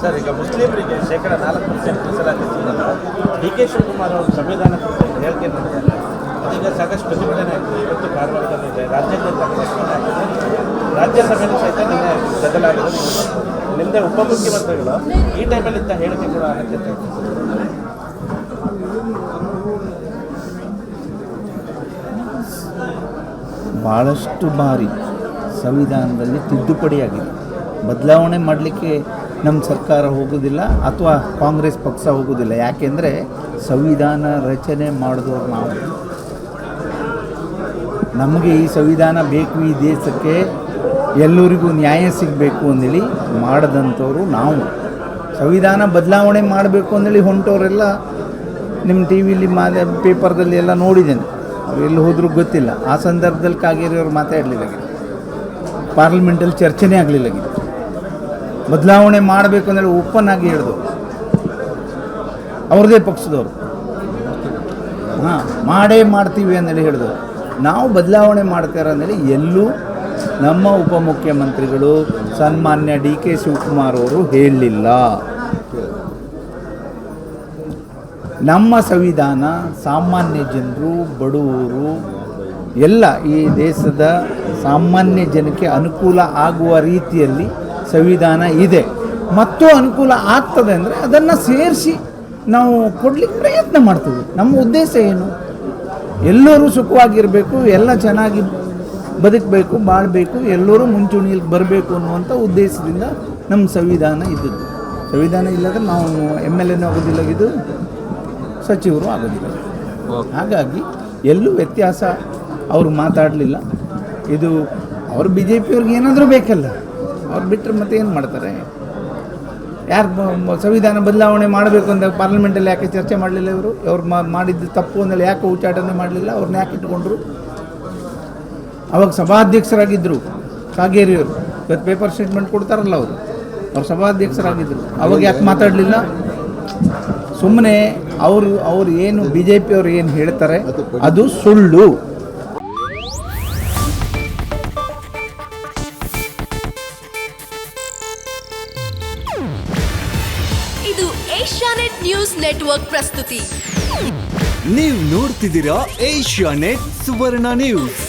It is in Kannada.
ಸರ್, ಈಗ ಮುಸ್ಲಿಮರಿಗೆ 4% ಮೀಸಲಾತಿ ಡಿ ಕೆ ಶಿವಕುಮಾರ್ ಅವರು ಸಂವಿಧಾನ ಕುರಿತು ಹೇಳಿಕೆ ನೀಡಿದ್ದಾರೆ. ಅದೀಗ ಸಾಕಷ್ಟು ಪ್ರತಿಭಟನೆ ಆಗ್ತದೆ. ಇವತ್ತು ಕಾರವಾರದಲ್ಲಿದೆ, ರಾಜ್ಯಾದ್ಯಂತ ರಾಜ್ಯಸಭೆಯಲ್ಲೂ ಸಹಿತ ನಿನ್ನೆ ಬದಲಾಗಿದೆ. ನಿಮ್ಮದೇ ಉಪಮುಖ್ಯಮಂತ್ರಿಗಳು ಈ ಟೈಮಲ್ಲಿ ಇಂಥ ಹೇಳಿಕೆ ಕೂಡ ಅಗತ್ಯತೆ ಇದೆ. ಭಾಳಷ್ಟು ಬಾರಿ ಸಂವಿಧಾನದಲ್ಲಿ ತಿದ್ದುಪಡಿಯಾಗಿದೆ. ಬದಲಾವಣೆ ಮಾಡಲಿಕ್ಕೆ ನಮ್ಮ ಸರ್ಕಾರ ಹೋಗೋದಿಲ್ಲ ಅಥವಾ ಕಾಂಗ್ರೆಸ್ ಪಕ್ಷ ಹೋಗೋದಿಲ್ಲ. ಯಾಕೆಂದರೆ ಸಂವಿಧಾನ ರಚನೆ ಮಾಡಿದವರು ನಾವು. ನಮಗೆ ಈ ಸಂವಿಧಾನ ಬೇಕು, ಈ ದೇಶಕ್ಕೆ ಎಲ್ಲರಿಗೂ ನ್ಯಾಯ ಸಿಗಬೇಕು ಅಂದೇಳಿ ಮಾಡಿದಂಥವ್ರು ನಾವು. ಸಂವಿಧಾನ ಬದಲಾವಣೆ ಮಾಡಬೇಕು ಅಂದೇಳಿ ಹೊಂಟವರೆಲ್ಲ ನಿಮ್ಮ ಟಿ ವಿಲಿ ಪೇಪರ್ದಲ್ಲಿ ಎಲ್ಲ ನೋಡಿದ್ದೇನೆ. ಅವ್ರು ಎಲ್ಲಿ ಹೋದರೂ ಗೊತ್ತಿಲ್ಲ. ಆ ಸಂದರ್ಭದಲ್ಲಿ ಕಾಗೇರಿಯವ್ರು ಮಾತಾಡಲಿಲ್ಲ, ಪಾರ್ಲಿಮೆಂಟಲ್ಲಿ ಚರ್ಚೆನೇ ಆಗಲಿಲ್ಲ. ಬದಲಾವಣೆ ಮಾಡಬೇಕು ಅಂದರೆ ಓಪನ್ ಆಗಿ ಹೇಳಿದ್ರು ಅವ್ರದ್ದೇ ಪಕ್ಷದವರು. ಮಾಡೇ ಮಾಡ್ತೀವಿ ಅಂದೇಳಿ ಹೇಳಿದ್ರು. ನಾವು ಬದಲಾವಣೆ ಮಾಡ್ತಾರೆ ಅಂದೇಳಿ ಎಲ್ಲೂ ನಮ್ಮ ಉಪಮುಖ್ಯಮಂತ್ರಿಗಳು ಸನ್ಮಾನ್ಯ ಡಿ ಕೆ ಶಿವಕುಮಾರ್ ಅವರು ಹೇಳಲಿಲ್ಲ. ನಮ್ಮ ಸಂವಿಧಾನ ಸಾಮಾನ್ಯ ಜನರು, ಬಡವರು, ಎಲ್ಲ ಈ ದೇಶದ ಸಾಮಾನ್ಯ ಜನಕ್ಕೆ ಅನುಕೂಲ ಆಗುವ ರೀತಿಯಲ್ಲಿ ಸಂವಿಧಾನ ಇದೆ. ಮತ್ತು ಅನುಕೂಲ ಆಗ್ತದೆ ಅಂದರೆ ಅದನ್ನು ಸೇರಿಸಿ ನಾವು ಕೊಡಲಿಕ್ಕೆ ಪ್ರಯತ್ನ ಮಾಡ್ತೀವಿ. ನಮ್ಮ ಉದ್ದೇಶ ಏನು? ಎಲ್ಲರೂ ಸುಖವಾಗಿರಬೇಕು, ಎಲ್ಲ ಚೆನ್ನಾಗಿ ಬದುಕಬೇಕು, ಬಾಳಬೇಕು, ಎಲ್ಲರೂ ಮುಂಚೂಣಿಯಲ್ಲಿ ಬರಬೇಕು ಅನ್ನುವಂಥ ಉದ್ದೇಶದಿಂದ ನಮ್ಮ ಸಂವಿಧಾನ ಇದ್ದದ್ದು. ಸಂವಿಧಾನ ಇಲ್ಲದ್ರೆ ನಾವು MLA ಆಗೋದಿಲ್ಲ, ಸಚಿವರು ಆಗೋದಿಲ್ಲ. ಹಾಗಾಗಿ ಎಲ್ಲೂ ವ್ಯತ್ಯಾಸ ಅವರು ಮಾತಾಡಲಿಲ್ಲ. ಇದು ಅವರು BJP-ಅವ್ರಿಗೆ ಏನಾದರೂ ಬೇಕಲ್ಲ, ಅವ್ರು ಬಿಟ್ಟರೆ ಮತ್ತೆ ಏನು ಮಾಡ್ತಾರೆ? ಯಾರು ಸಂವಿಧಾನ ಬದಲಾವಣೆ ಮಾಡಬೇಕು ಅಂತ ಪಾರ್ಲಿಮೆಂಟಲ್ಲಿ ಯಾಕೆ ಚರ್ಚೆ ಮಾಡಲಿಲ್ಲ? ಅವ್ರು ಮಾಡಿದ್ದು ತಪ್ಪು ಅಂದೇಳಿ ಯಾಕೆ ಉಚ್ಚಾಟನೆ ಮಾಡಲಿಲ್ಲ? ಅವ್ರನ್ನ ಯಾಕೆ ಇಟ್ಕೊಂಡ್ರು? ಅವಾಗ ಸಭಾಧ್ಯಕ್ಷರಾಗಿದ್ದರು ಕಾಗೇರಿಯವರು. ಇವತ್ತು ಪೇಪರ್ ಸ್ಟೇಟ್ಮೆಂಟ್ ಕೊಡ್ತಾರಲ್ಲ ಅವ್ರು ಸಭಾಧ್ಯಕ್ಷರಾಗಿದ್ದರು. ಅವಾಗ ಯಾಕೆ ಮಾತಾಡಲಿಲ್ಲ? ಸುಮ್ಮನೆ ಅವರು ಏನು BJP ಅವರು ಏನು ಹೇಳ್ತಾರೆ ಅದು ಸುಳ್ಳು. ಇದು ಏಷ್ಯಾನೆಟ್ ನ್ಯೂಸ್ ನೆಟ್ವರ್ಕ್ ಪ್ರಸ್ತುತಿ. ನೀವು ನೋಡ್ತಿದ್ದೀರಾ ಏಷ್ಯಾನೆಟ್ ಸುವರ್ಣ ನ್ಯೂಸ್.